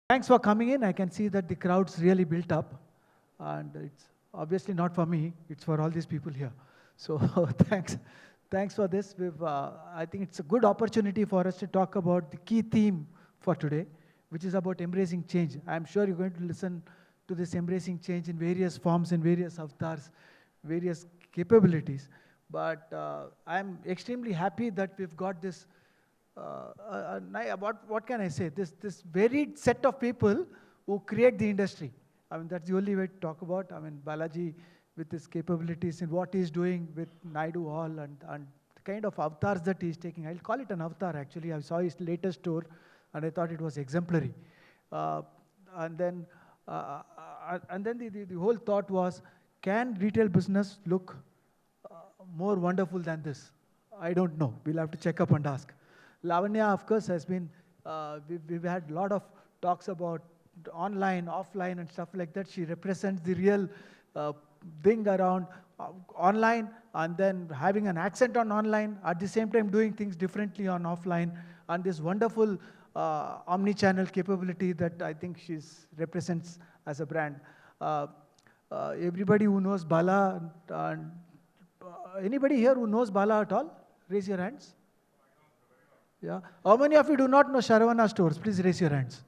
Thanks for coming in. I can see that the crowd's really built up. And it's obviously not for me, it's for all these people here. So thanks for this. I think it's a good opportunity for us to talk about the key theme for today, which is about embracing change. I'm sure you're going to listen to this embracing change in various forms, in various avatars, various capabilities. But I'm extremely happy that we've got this, what can I say, this varied set of people who create the industry. I mean, that's the only way to talk about. I mean, Balaji with his capabilities in what he's doing with Naidu Hall and the kind of avatars that he's taking. I'll call it an avatar, actually. I saw his latest tour, and I thought it was exemplary. And then the whole thought was, can retail business look more wonderful than this? I don't know. We'll have to check up and ask. Lavanya, of course, has been, we've had a lot of talks about online, offline, and stuff like that. She represents the real thing around online, and then having an accent on online, at the same time doing things differently on offline, and this wonderful omni-channel capability that I think she represents as a brand. Everybody who knows Bala, anybody here who knows Bala at all? Raise your hands. Yeah. How many of you do not know Saravana Stores? Please raise your hands.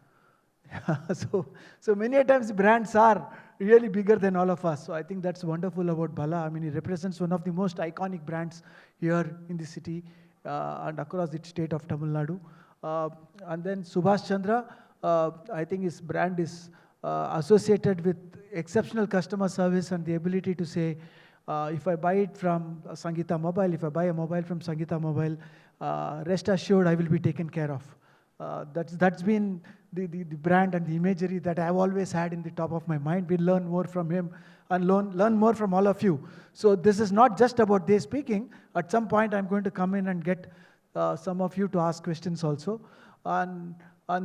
So many a times brands are really bigger than all of us. So I think that's wonderful about Bala. I mean, he represents one of the most iconic brands here in the city and across the state of Tamil Nadu. And then Subhash Chandra, I think his brand is associated with exceptional customer service and the ability to say, if I buy it from Sangeetha Mobile, if I buy a mobile from Sangeetha Mobile, rest assured I will be taken care of. That's been the brand and the imagery that I've always had in the top of my mind. We'll learn more from him and learn more from all of you. So this is not just about they speaking. At some point, I'm going to come in and get some of you to ask questions also. And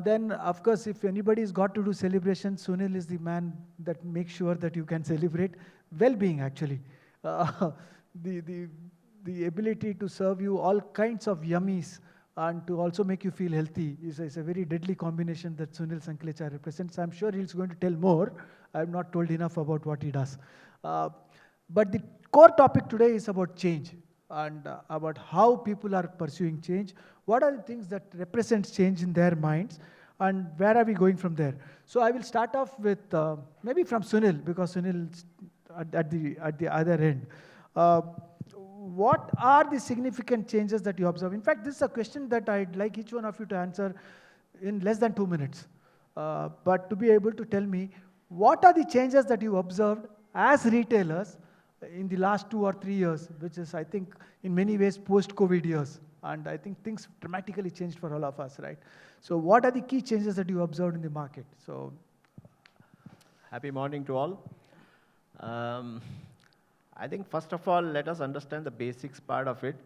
then, of course, if anybody's got to do celebrations, Sunil is the man that makes sure that you can celebrate well-being, actually. The ability to serve you all kinds of yummies and to also make you feel healthy is a very deadly combination that Sunil Sanklecha represents. I'm sure he's going to tell more. I've not told enough about what he does. But the core topic today is about change and about how people are pursuing change. What are the things that represent change in their minds, and where are we going from there? So I will start off with maybe from Sunil, because Sunil at the other end. What are the significant changes that you observe? In fact, this is a question that I'd like each one of you to answer in less than 2 minutes. But to be able to tell me, what are the changes that you observed as retailers in the last 2 or 3 years, which is, I think, in many ways post-COVID years. And I think things dramatically changed for all of us, right? So what are the key changes that you observed in the market? So, happy morning to all. I think first of all, let us understand the basics part of it.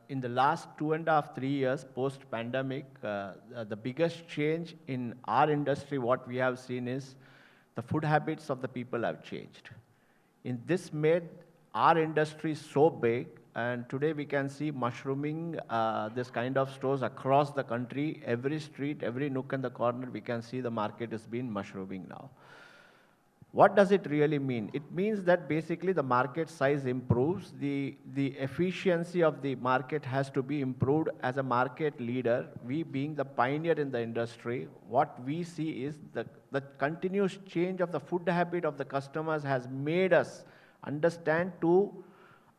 In the last 2.5, 3 years post-pandemic, the biggest change in our industry, what we have seen is the food habits of the people have changed. In this made our industry so big, and today we can see mushrooming this kind of stores across the country. Every street, every nook and the corner, we can see the market has been mushrooming now. What does it really mean? It means that basically the market size improves, the efficiency of the market has to be improved. As a market leader, we being the pioneer in the industry, what we see is the continuous change of the food habit of the customers has made us understand to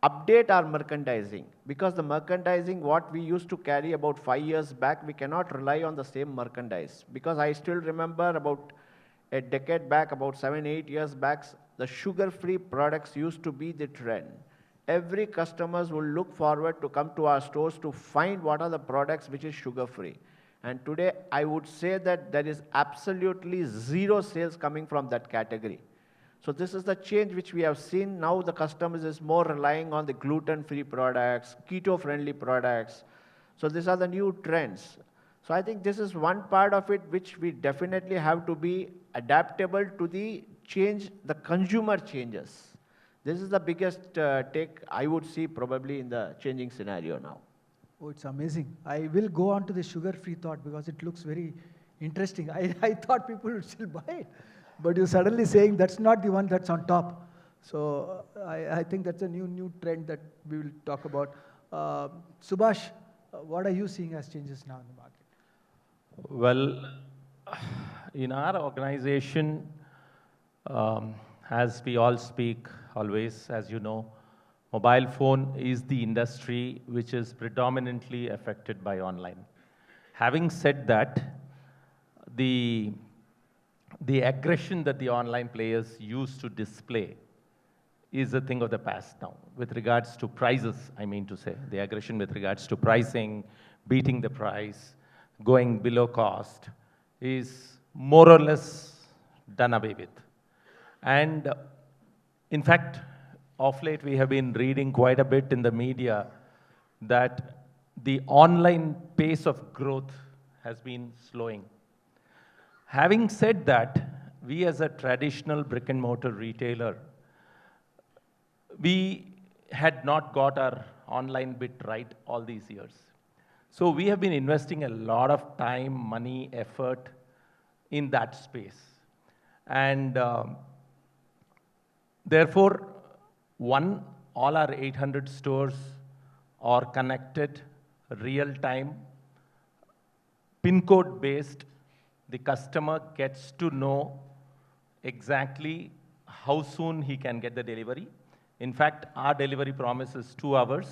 update our merchandising. Because the merchandising, what we used to carry about 5 years back, we cannot rely on the same merchandise. Because I still remember about a decade back, about 7, 8 years back, the sugar-free products used to be the trend. Every customers will look forward to come to our stores to find what are the products which is sugar-free. And today, I would say that there is absolutely zero sales coming from that category. So this is the change which we have seen. Now the customers is more relying on the gluten-free products, keto-friendly products. So these are the new trends. So I think this is one part of it which we definitely have to be adaptable to the change, the consumer changes. This is the biggest take I would see probably in the changing scenario now. Oh, it's amazing. I will go on to the sugar-free thought because it looks very Interesting. I thought people would still buy it. But you're suddenly saying that's not the one that's on top. So I think that's a new trend that we will talk about. Subhash, what are you seeing as changes now in the market? Well, in our organization, as we all speak always, as you know, mobile phone is the industry which is predominantly affected by online. Having said that, the aggression that the online players use to display is a thing of the past now. With regards to prices, I mean to say, the aggression with regards to pricing, beating the price, going below cost, is more or less done away with. And in fact, of late we have been reading quite a bit in the media that the online pace of growth has been slowing. Having said that, we as a traditional brick and mortar retailer, we had not got our online bit right all these years. So we have been investing a lot of time, money, effort in that space. And therefore, one, all our 800 stores are connected, real-time, PIN code based. The customer gets to know exactly how soon he can get the delivery. In fact, our delivery promise is 2 hours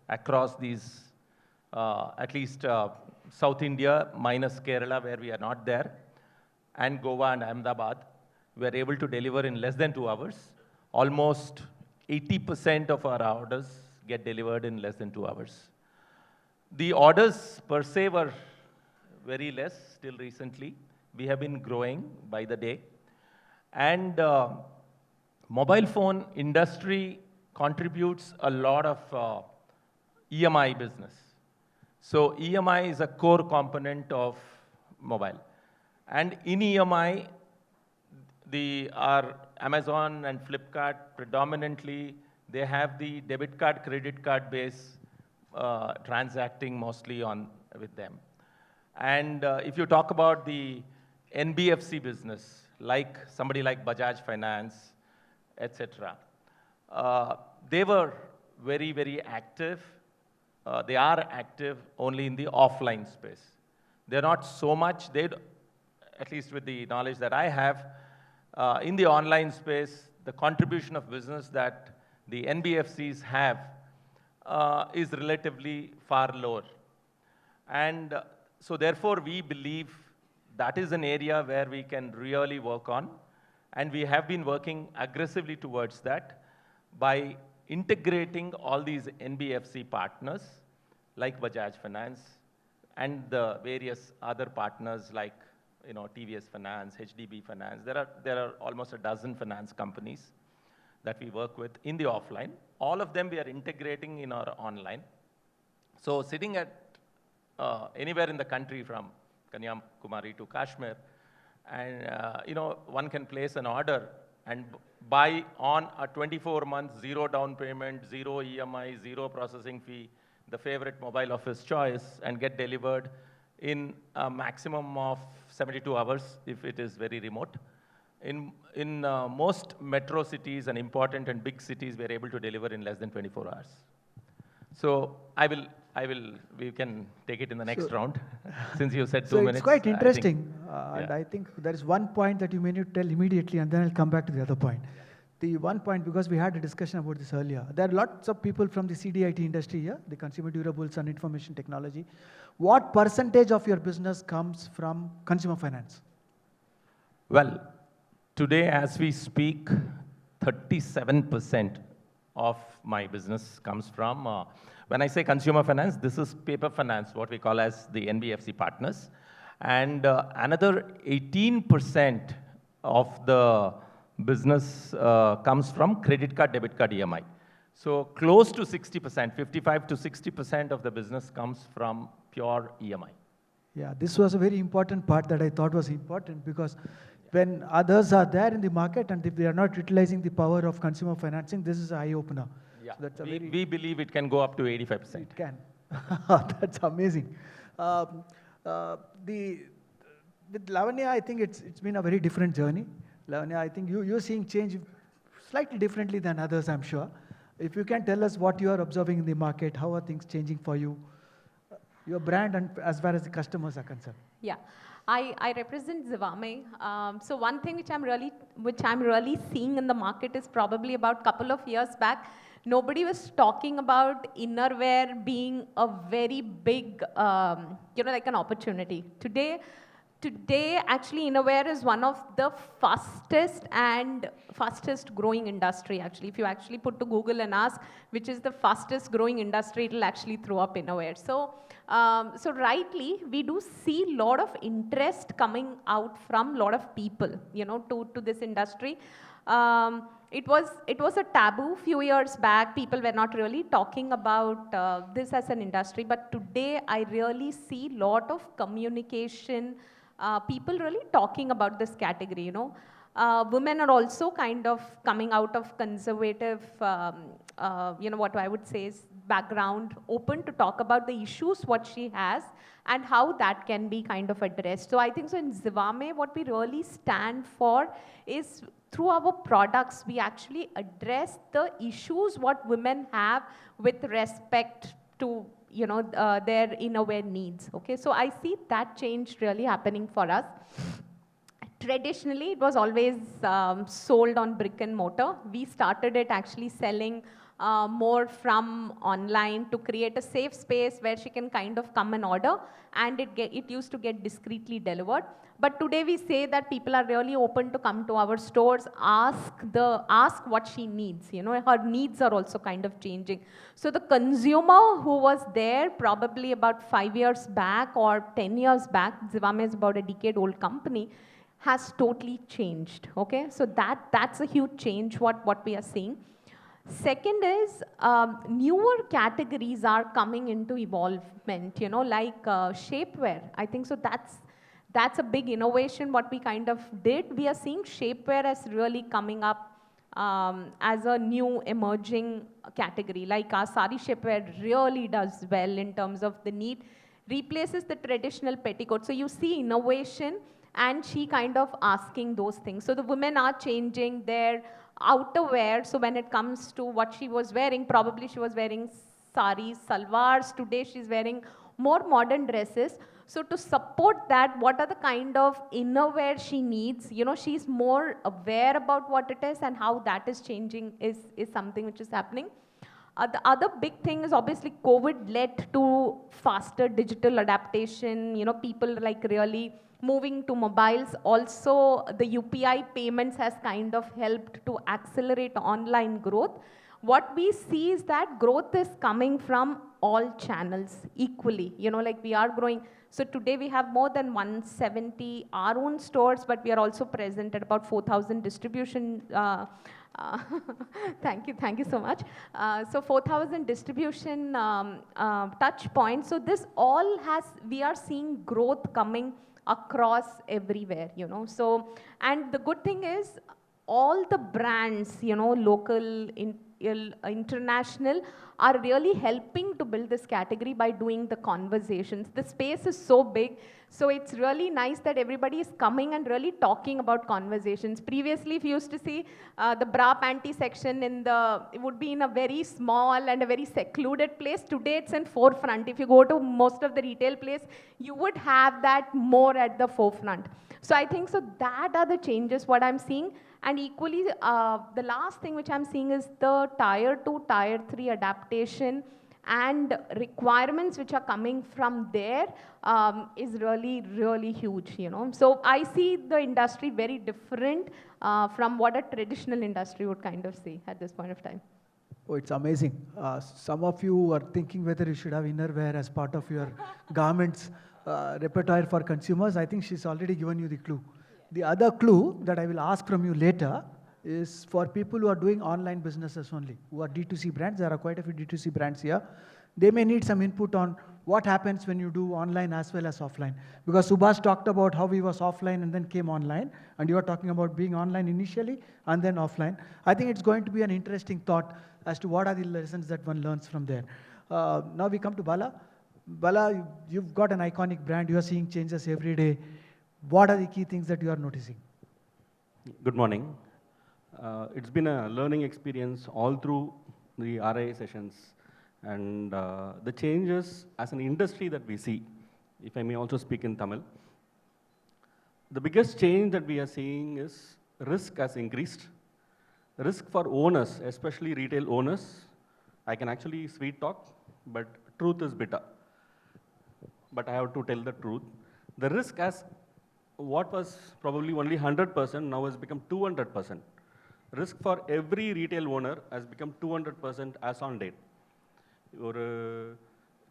across these, at least South India minus Kerala where we are not there, and Goa and Ahmedabad. We are able to deliver in less than 2 hours. Almost 80% of our orders get delivered in less than 2 hours. The orders per se were very less till recently. We have been growing by the day. And mobile phone industry contributes a lot of EMI business. So EMI is a core component of mobile. And in EMI, our Amazon and Flipkart predominantly, they have the debit card, credit card base transacting mostly with them. And if you talk about the NBFC business, like somebody like Bajaj Finance, etc., they were very, very active. They are active only in the offline space. They're not so much, at least with the knowledge that I have, in the online space, the contribution of business that the NBFCs have is relatively far lower. And so therefore, we believe that is an area where we can really work on. And we have been working aggressively towards that by integrating all these NBFC partners like Bajaj Finance and the various other partners like TVS Finance, HDB Finance. There are almost a dozen finance companies that we work with in the offline. All of them we are integrating in our online. So sitting at anywhere in the country from Kanyakumari to Kashmir, and one can place an order and buy on a 24-month, 0 down payment, 0 EMI, 0 processing fee, the favorite mobile of his choice, and get delivered in a maximum of 72 hours if it is very remote. In most metro cities and important and big cities, we are able to deliver in less than 24 hours. So we can take it in the next round, since you said 2 minutes. It's quite interesting. And I think there is one point that you may need to tell immediately, and then I'll come back to the other point. The one point, because we had a discussion about this earlier, there are lots of people from the CDIT industry here, the consumer durables and information technology. What percentage of your business comes from consumer finance? Well, today as we speak, 37% of my business comes from, when I say consumer finance, this is paper finance, what we call as the NBFC partners. And another 18% of the business comes from credit card, debit card, EMI. So close to 60%, 55 to 60% of the business comes from pure EMI. Yeah, this was a very important part that I thought was important, because when others are there in the market and if they are not utilizing the power of consumer financing, this is an eye-opener. Yeah, so that's we believe it can go up to 85%. It can. That's amazing. with Lavanya, I think it's been a very different journey. Lavanya, I think you're seeing change slightly differently than others, I'm sure. If you can tell us what you are observing in the market, how are things changing for you, your brand, and as far as the customers are concerned. Yeah, I represent Zivame. So one thing which I'm really seeing in the market is probably about couple of years back, nobody was talking about innerwear being a very big, like an opportunity. Today, actually, innerwear is one of the fastest growing industry, actually. If you actually put to Google and ask which is the fastest growing industry, it'll actually throw up innerwear. So, so rightly, we do see a lot of interest coming out from a lot of people, to this industry. It was a taboo few years back. People were not really talking about this as an industry, but today I really see a lot of communication, people really talking about this category, women are also kind of coming out of conservative, what I would say is background, open to talk about the issues what she has and how that can be kind of addressed. So I think so in Zivame, what we really stand for is through our products, we actually address the issues what women have with respect to their innerwear needs. Okay, so I see that change really happening for us. Traditionally, it was always sold on brick and mortar. We started it actually selling more from online to create a safe space where she can kind of come and order, and it used to get discreetly delivered. But today we say that people are really open to come to our stores, ask what she needs. Her needs are also kind of changing. So the consumer who was there probably about 5 years back or 10 years back, Zivame is about a decade-old company, has totally changed. Okay, so that's a huge change what we are seeing. Second is newer categories are coming into evolvement, like shapewear. I think so that's a big innovation what we kind of did. We are seeing shapewear as really coming up as a new emerging category. Like our sari shapewear really does well in terms of the need, replaces the traditional petticoat. So you see innovation and she kind of asking those things. So the women are changing their outerwear. So when it comes to what she was wearing, probably she was wearing saris, salwars. Today she's wearing more modern dresses. So to support that, what are the kind of innerwear she needs? She's more aware about what it is and how that is changing is something which is happening. The other big thing is obviously COVID led to faster digital adaptation, people like really moving to mobiles. Also, the UPI payments has kind of helped to accelerate online growth. What we see is that growth is coming from all channels equally, like we are growing. So today we have more than 170 our own stores, but we are also present at about 4,000 distribution. Thank you so much. So 4,000 distribution touch points. So this all we are seeing growth coming across everywhere, So, and the good thing is all the brands, local, international, are really helping to build this category by doing the conversations. The space is so big, so it's really nice that everybody is coming and really talking about conversations. Previously, if you used to see the bra panty section it would be in a very small and a very secluded place. Today, it's in forefront. If you go to most of the retail place, you would have that more at the forefront. So I think so that are the changes what I'm seeing. And equally, the last thing which I'm seeing is the Tier 2, Tier 3 adaptation and requirements which are coming from there is really, really huge, So I see the industry very different from what a traditional industry would kind of see at this point of time. Oh, it's amazing. Some of you are thinking whether you should have innerwear as part of your garments repertoire for consumers. I think she's already given you the clue. The other clue that I will ask from you later is for people who are doing online businesses only, who are D2C brands. There are quite a few D2C brands here. They may need some input on what happens when you do online as well as offline. Because Subhash talked about how he was offline and then came online, and you are talking about being online initially and then offline. I think it's going to be an interesting thought as to what are the lessons that one learns from there. Now we come to Bala. Bala, you've got an iconic brand. You are seeing changes every day. What are the key things that you are noticing? Good morning. It's been a learning experience all through the RIA sessions, and the changes as an industry that we see, if I may also speak in Tamil. The biggest change that we are seeing is risk has increased. Risk for owners, especially retail owners, I can actually sweet talk, but truth is bitter. But I have to tell the truth. The risk has, what was probably only 100% now has become 200%. Risk for every retail owner has become 200% as on date. ஒரு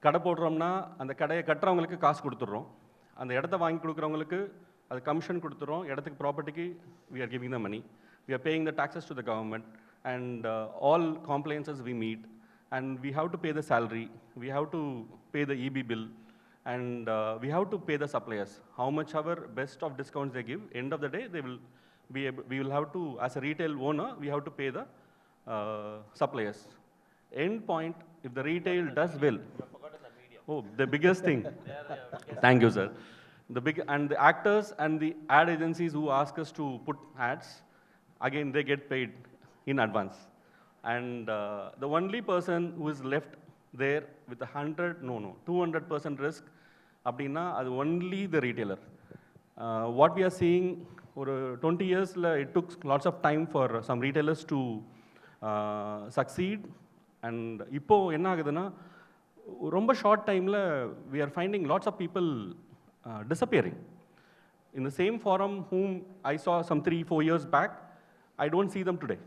கடை போடுறோம்னா அந்த கடையை கட்டுறவங்களுக்கு காசு கொடுத்துட்றோம், அந்த இடத்த வாங்கி கொடுக்குறவங்களுக்கு அது கமிஷன் கொடுத்துறோம், இடத்துக்கு ப்ராப்பர்ட்டிக்கு we are giving the money, we are paying the taxes to the government, and all compliances we meet, and we have to pay the salary, we have to pay the EB bill, and we have to pay the suppliers. How much ever best of discounts they give, end of the day they will be able, we will have to, as a retail owner, we have to pay the suppliers. End point, if the retail does well. Oh, the biggest thing. Thank you, sir. And the actors and the ad agencies who ask us to put ads, again, they get paid in advance. And the only person who is left there with 200% risk, abdina, that's only the retailer. What we are seeing, for 20 years, it took lots of time for some retailers to succeed. And இப்போ என்ன ஆகுதுன்னா ரொம்ப short time we are finding lots of people disappearing. In the same forum whom I saw some 3-4 years back, I don't see them today.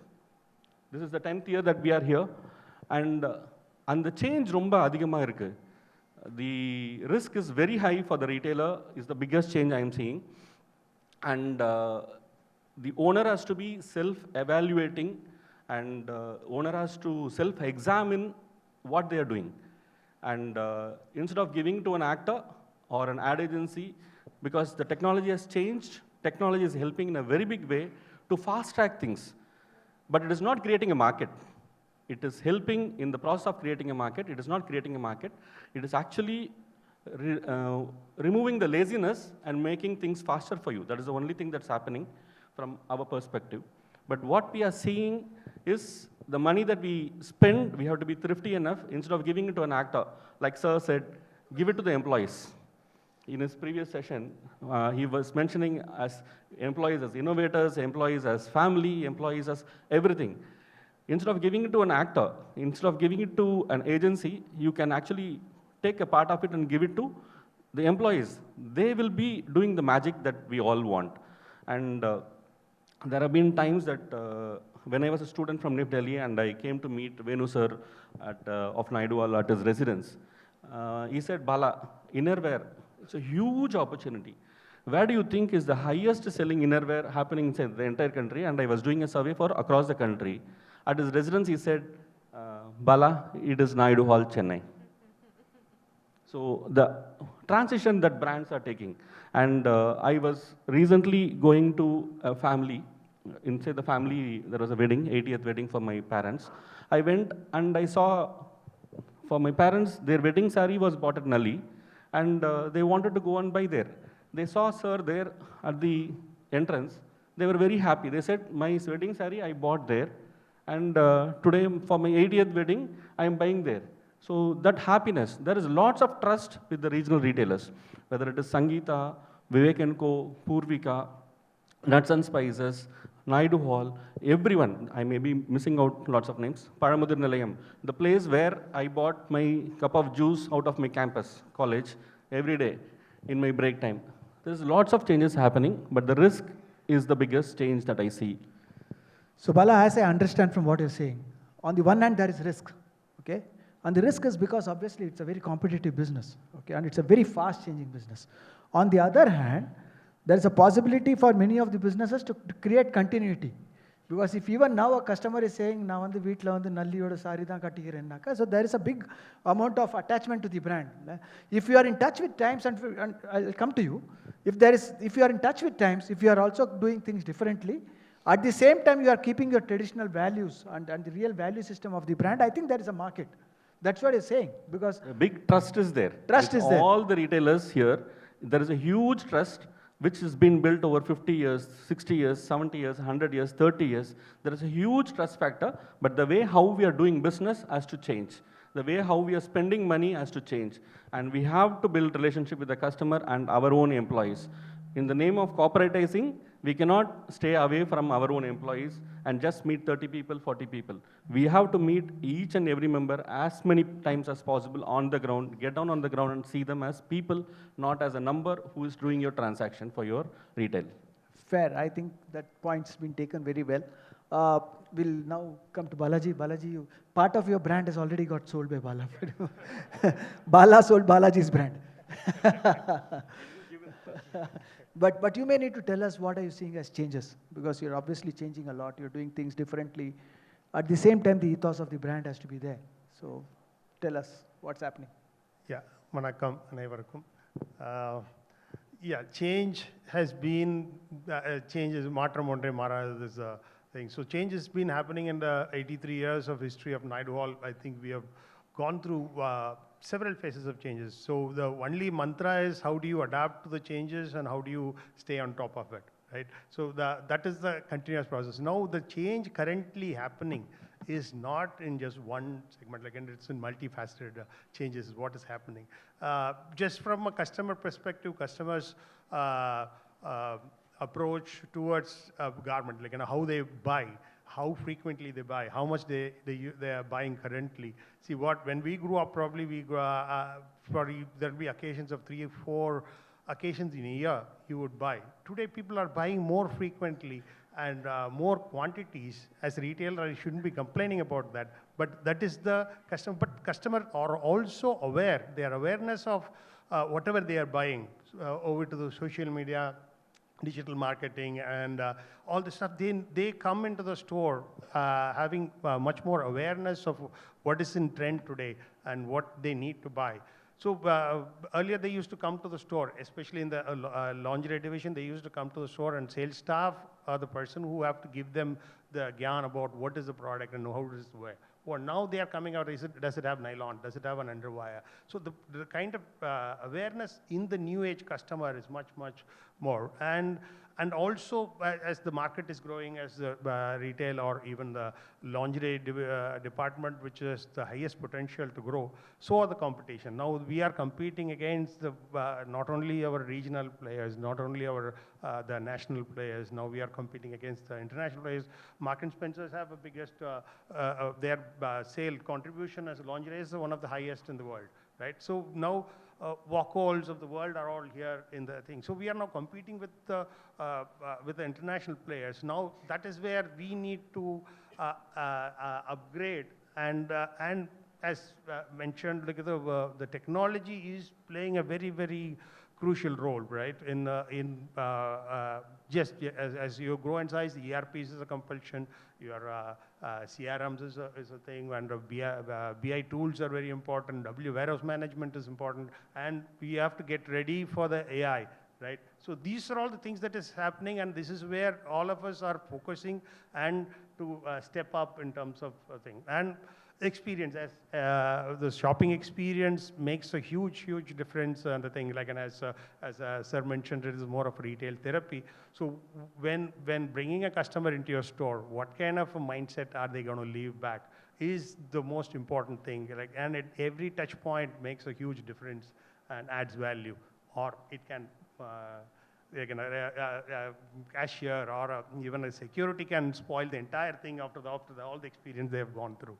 This is the 10th year that we are here, and the change ரொம்ப அதிகமா இருக்கு. The risk is very high for the retailer, is the biggest change I am seeing. And the owner has to be self-evaluating, and owner has to self-examine what they are doing. And instead of giving to an actor or an ad agency, because the technology has changed, technology is helping in a very big way to fast-track things. But it is not creating a market. It is helping in the process of creating a market. It is not creating a market. It is actually removing the laziness and making things faster for you. That is the only thing that's happening from our perspective. But what we are seeing is the money that we spend, we have to be thrifty enough. Instead of giving it to an actor, like Sir said, give it to the employees. In his previous session, he was mentioning as employees as innovators, employees as family, employees as everything. Instead of giving it to an actor, instead of giving it to an agency, you can actually take a part of it and give it to the employees. They will be doing the magic that we all want. And there have been times that when I was a student from New Delhi and I came to meet Venu sir of Naidu at his residence, he said, Bala, innerwear, it's a huge opportunity. Where do you think is the highest selling innerwear happening in the entire country? And I was doing a survey for across the country. At his residence, he said, Bala, it is Naidu Hall, Chennai. So the transition that brands are taking. And I was recently going to a family. Inside the family, there was a wedding, 80th wedding for my parents. I went and I saw, for my parents, their wedding saree was bought at Nalli, and they wanted to go and buy there. They saw sir there at the entrance. They were very happy. They said, my wedding saree I bought there, and today for my 80th wedding, I am buying there. So that happiness, there is lots of trust with the regional retailers, whether it is Sangeetha, Vivek & Co, Purvika, Nuts and Spices, Naidu Hall, everyone. I may be missing out lots of names. Paramudir Nilayam, the place where I bought my cup of juice out of my campus, college, every day in my break time. There's lots of changes happening, but the risk is the biggest change that I see. So Bala, as I understand from what you're saying, on the one hand there is risk, okay? And the risk is because obviously it's a very competitive business, okay? And it's a very fast changing business. On the other hand, there is a possibility for many of the businesses to create continuity. Because if even now a customer is saying, na vandu veetla vandu nalliyoda saree dhaan kattikiren, so there is a big amount of attachment to the brand. If you are in touch with times, and I'll come to you, if you are in touch with times, if you are also doing things differently, at the same time you are keeping your traditional values and the real value system of the brand, I think there is a market. That's what he's saying. Because a big trust is there. Trust is there. All the retailers here, there is a huge trust. which has been built over 50 years, 60 years, 70 years, 100 years, 30 years. There is a huge trust factor, but the way how we are doing business has to change. The way how we are spending money has to change. And we have to build relationship with the customer and our own employees. In the name of corporatizing, we cannot stay away from our own employees and just meet 30 people, 40 people. We have to meet each and every member as many times as possible on the ground, get down on the ground and see them as people, not as a number who is doing your transaction for your retail. Fair. I think that point's been taken very well. We'll now come to Balaji. Balaji, part of your brand has already got sold by Bala. Bala sold Balaji's brand. But you may need to tell us what are you seeing as changes, because you're obviously changing a lot. You're doing things differently. At the same time, the ethos of the brand has to be there. So tell us what's happening. Yeah, vanakkam anaivarkum. Yeah, change has been, changes, matram ondre mara is a thing. So change has been happening in the 83 years of history of Naidu Hall. I think we have gone through several phases of changes. So the only mantra is how do you adapt to the changes and how do you stay on top of it, right? So that is the continuous process. Now the change currently happening is not in just one segment, like, and it's in multifaceted changes is what is happening. Just from a customer perspective, customers' approach towards garment, like, how they buy, how frequently they buy, how much they are buying currently. See, when we grew up, probably there'll be occasions of 3 or 4 occasions in a year you would buy. Today, people are buying more frequently and more quantities. As a retailer, I shouldn't be complaining about that. But that is the customer. But customers are also aware. Their awareness of whatever they are buying over to the social media, digital marketing, and all this stuff, they come into the store having much more awareness of what is in trend today and what they need to buy. So earlier they used to come to the store, especially in the lingerie division, they used to come to the store, and sales staff are the person who have to give them the gyan about what is the product and how it is to wear. Well, now they are coming out, does it have nylon? Does it have an underwire? So the kind of awareness in the new age customer is much, much more. And also, as the market is growing, as the retail or even the lingerie department, which is the highest potential to grow, so are the competition. Now we are competing against not only our regional players, not only the national players. Now we are competing against the international players. Marks and Spencer's have the biggest, their sale contribution as lingerie is one of the highest in the world, right? So now Walk-Alls of the world are all here in the thing. So we are now competing with the international players. Now that is where we need to upgrade, and as mentioned, like the technology is playing a very, very crucial role, right? Just as you grow in size, the ERPs is a compulsion. Your CRMs is a thing, and BI tools are very important. warehouse management is important, and we have to get ready for the AI, right? So these are all the things that is happening, and this is where all of us are focusing and to step up in terms of thing. And experience, as the shopping experience makes a huge, huge difference on the thing. Like, and as Sir mentioned, it is more of retail therapy. So when bringing a customer into your store, what kind of a mindset are they going to leave back is the most important thing. Like, and at every touch point makes a huge difference and adds value, or it can. Like a cashier or even a security can spoil the entire thing after all the experience they have gone through.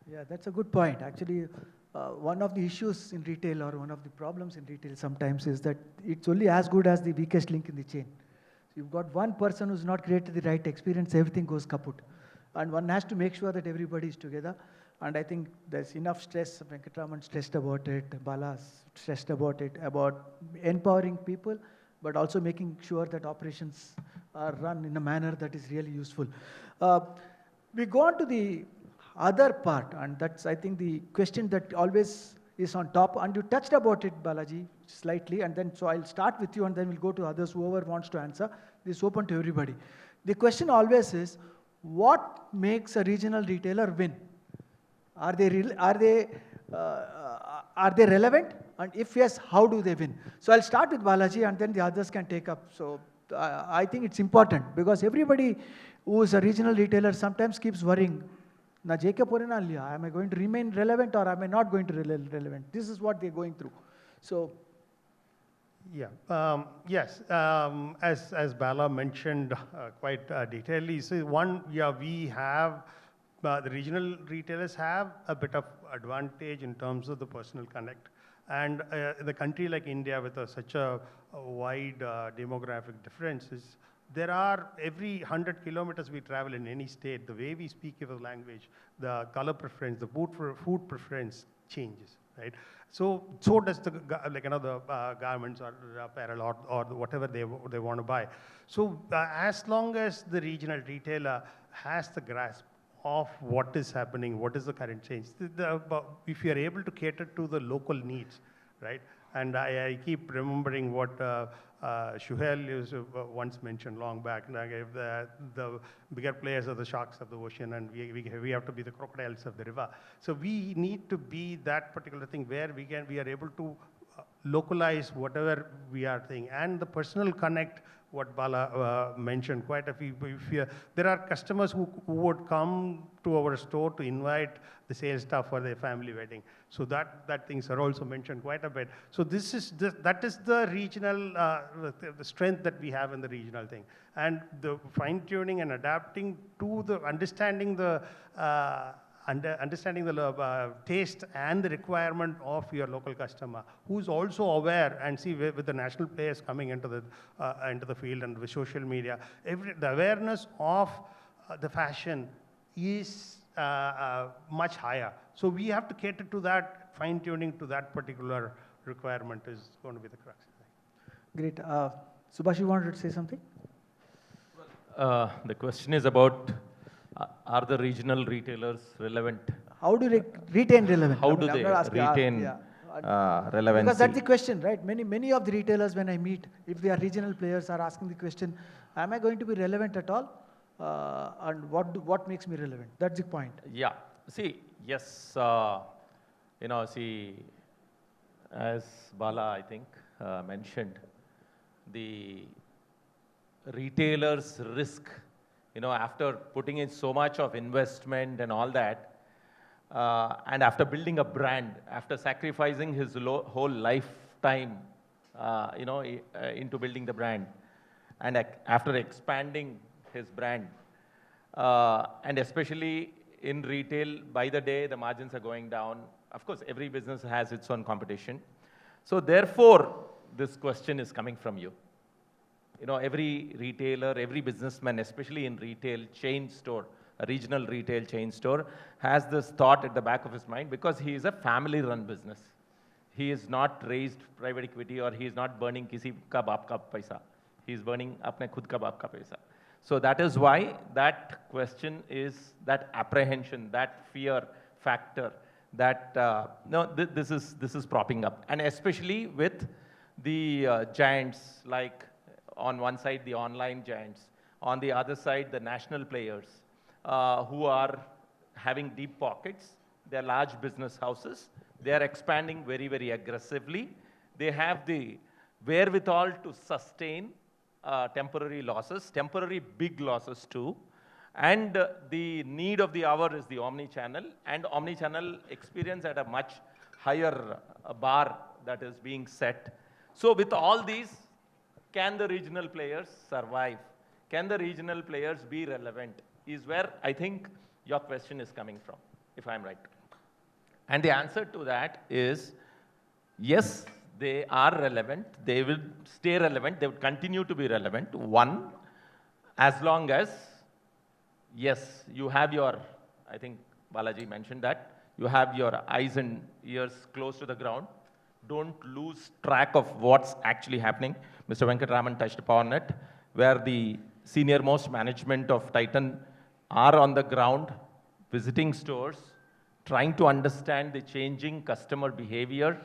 Yeah, that's a good point. Actually, one of the issues in retail, or one of the problems in retail sometimes, is that it's only as good as the weakest link in the chain. So you've got one person who's not created the right experience, everything goes kaput. And one has to make sure that everybody is together. And I think there's enough stress. Venkatraman stressed about it, Bala's stressed about it, about empowering people, but also making sure that operations are run in a manner that is really useful. We go on to the other part, and that's, I think, the question that always is on top, and you touched about it, Balaji, slightly, and then, so I'll start with you, and then we'll go to others, whoever wants to answer. This is open to everybody. The question always is, what makes a regional retailer win? Are they are they relevant? And if yes, how do they win? So I'll start with Balaji and then the others can take up. So I think it's important because everybody who is a regional retailer sometimes keeps worrying, am I going to remain relevant or am I not going to remain relevant? This is what they're going through. So, yeah, yes, as Bala mentioned quite detailedly, so we have, the regional retailers have a bit of advantage in terms of the personal connect. And the country like India with such a wide demographic differences, there are every 100 kilometers we travel in any state, the way we speak a language, the color preference, the food preference changes, right? So does the garments or apparel or whatever they want to buy. So as long as the regional retailer has the grasp of what is happening, what is the current change, if you are able to cater to the local needs, right? And I keep remembering what Shuhel once mentioned long back. If the bigger players are the sharks of the ocean, and we have to be the crocodiles of the river. So we need to be that particular thing where we are able to localize whatever we are saying, and the personal connect. What Bala mentioned, quite a few. There are customers who would come to our store to invite the sales staff for their family wedding. So that things are also mentioned quite a bit. So that is the regional the strength that we have in the regional thing, and the fine tuning and adapting to the understanding the taste and the requirement of your local customer, who's also aware, and see with the national players coming into the field and with social media, the awareness of the fashion is much higher. So we have to cater to that, fine tuning to that particular requirement is going to be the crux. Great. Subhash, you wanted to say something? The question is about, are the regional retailers relevant? How do they retain relevance? How do they retain relevancy? Because that's the question, right? Many of the retailers, when I meet, if they are regional players, are asking the question, am I going to be relevant at all? And what makes me relevant? That's the point. Yeah. See, yes, as Bala, I think, mentioned, the retailer's risk, after putting in so much of investment and all that, and after building a brand, after sacrificing his whole lifetime, into building the brand, and after expanding his brand, and especially in retail, by the day, the margins are going down. Of course, every business has its own competition. So therefore, this question is coming from you. Every retailer, every businessman, especially in retail chain store, a regional retail chain store, has this thought at the back of his mind because he is a family-run business. He is not raised private equity, or he is not burning kisi ka baap ka paisa. He is burning apne khud ka baap ka paisa. So that is why that question is, that apprehension, that fear factor, that this is propping up, and especially with the giants, like on one side the online giants, on the other side the national players who are having deep pockets. They are large business houses. They are expanding very, very aggressively. They have the wherewithal to sustain temporary losses, temporary big losses too. And the need of the hour is the omni-channel, and omni-channel experience at a much higher bar that is being set. So with all these, can the regional players survive? Can the regional players be relevant? Is where I think your question is coming from, if I'm right. And the answer to that is, yes, they are relevant. They will stay relevant. They will continue to be relevant. One, as long as, yes, you have your, I think Balaji mentioned that, you have your eyes and ears close to the ground. Don't lose track of what's actually happening. Mr. Venkatraman touched upon it, where the senior most management of Titan are on the ground, visiting stores, trying to understand the changing customer behavior,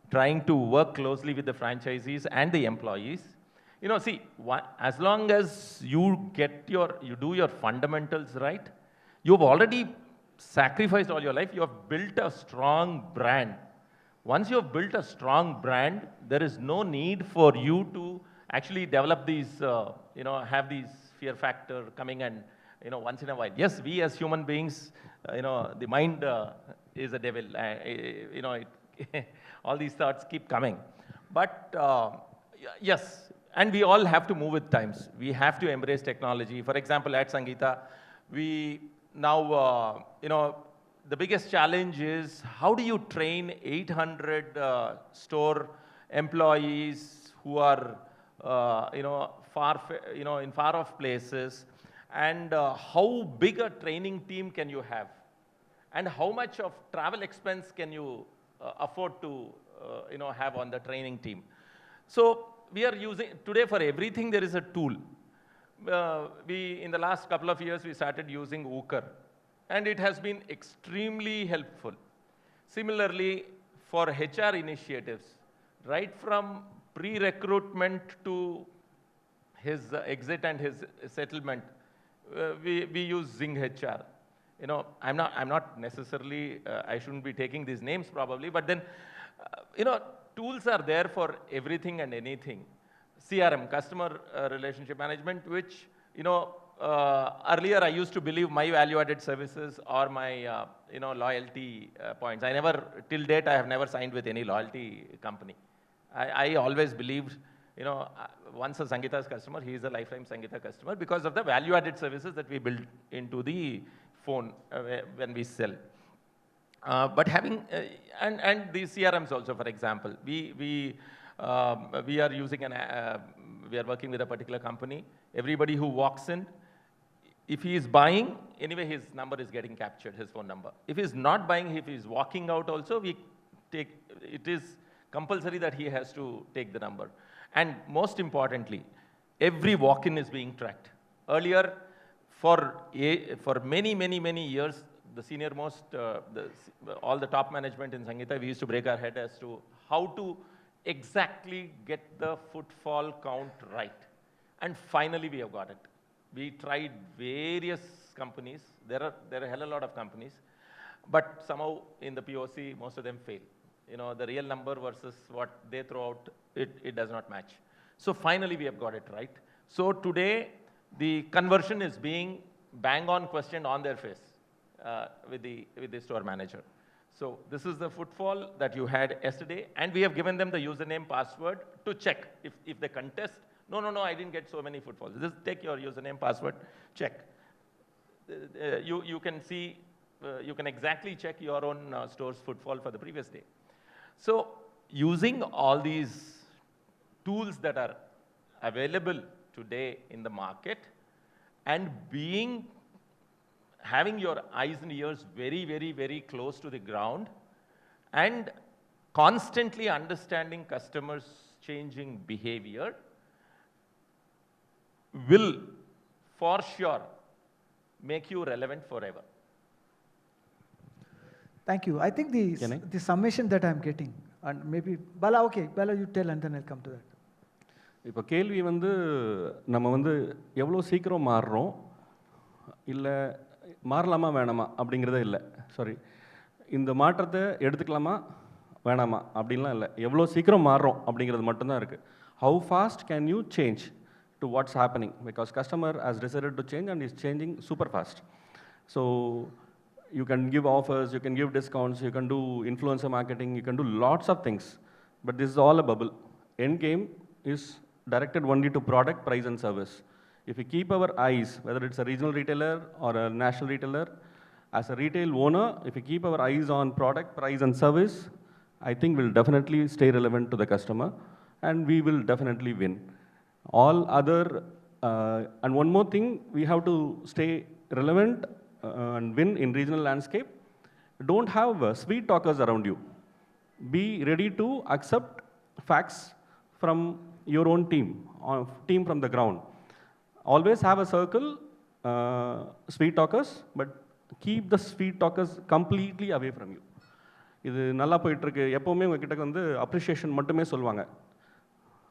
trying to work closely with the franchisees and the employees. See, as long as you do your fundamentals right, you've already sacrificed all your life. You have built a strong brand. Once you have built a strong brand, there is no need for you to actually develop these, have these fear factor coming and, once in a while. Yes, we as human beings, the mind is a devil. All these thoughts keep coming. But yes, and we all have to move with times. We have to embrace technology. For example, at Sangeetha, we now, the biggest challenge is how do you train 800 store employees who are, in far-off places, and how big a training team can you have? And how much of travel expense can you afford to, have on the training team? So we are using, today for everything there is a tool. In the last couple of years, we started using Ooker, and it has been extremely helpful. Similarly, for HR initiatives, right from pre-recruitment to his exit and his settlement, we use Zing HR. I'm not necessarily, I shouldn't be taking these names probably, but then, tools are there for everything and anything. CRM, customer relationship management, which, earlier I used to believe my value-added services or my, loyalty points. Till date, I have never signed with any loyalty company. I always believed, once a Sangeetha's customer, he is a lifetime Sangeetha customer because of the value-added services that we build into the phone when we sell. But having, and the CRMs also, for example, we are using we are working with a particular company. Everybody who walks in, if he is buying, anyway his number is getting captured, his phone number. If he is not buying, if he is walking out also, it is compulsory that he has to take the number. And most importantly, every walk-in is being tracked. Earlier, for many years, the senior most, all the top management in Sangeetha, we used to break our head as to how to exactly get the footfall count right. And finally, we have got it. We tried various companies. There are a hell of a lot of companies. But somehow, in the POC, most of them fail. The real number versus what they throw out, it does not match. So finally, we have got it right. So today, the conversion is being bang-on questioned on their face with the store manager. So this is the footfall that you had yesterday, and we have given them the username, password to check. If they contest, no, I didn't get so many footfalls. Just take your username, password, check. You can see, you can exactly check your own store's footfall for the previous day. So using all these tools that are available today in the market and having your eyes and ears very close to the ground and constantly understanding customers' changing behavior will for sure make you relevant forever. Thank you. I think the summation that I'm getting, and maybe Bala, you tell and then I'll come to that. இப்போ கேள்வி நம்ம எவ்வளோ சீக்கிரம் மாறுறோம் இல்லை மாறலாமா வேணாமா அப்படிங்கிறதே இல்லை. Sorry, இந்த மாற்றத்தை எடுத்துக்கலாமா வேணாமா அப்படின்லாம் இல்லை. எவ்வளோ சீக்கிரம் மாறுறோம் அப்படிங்கிறது மட்டும்தான் இருக்குது. How fast can you change to what's happening? Because customer has decided to change and is changing super fast. So you can give offers, you can give discounts, you can do influencer marketing, you can do lots of things. But this is all a bubble. End game is directed only to product, price and service. If we keep our eyes, whether it's a regional retailer or a national retailer, as a retail owner, if we keep our eyes on product, price and service, I think we'll definitely stay relevant to the customer and we will definitely win. All other, and one more thing, we have to stay relevant and win in regional landscape. Don't have sweet talkers around you. Be ready to accept facts from your own team, or team from the ground. Always have a circle, sweet talkers, but keep the sweet talkers completely away from you. இது நல்லா போயிட்டுருக்கு. எப்போவுமே உங்ககிட்ட appreciation மட்டுமே சொல்லுவாங்க.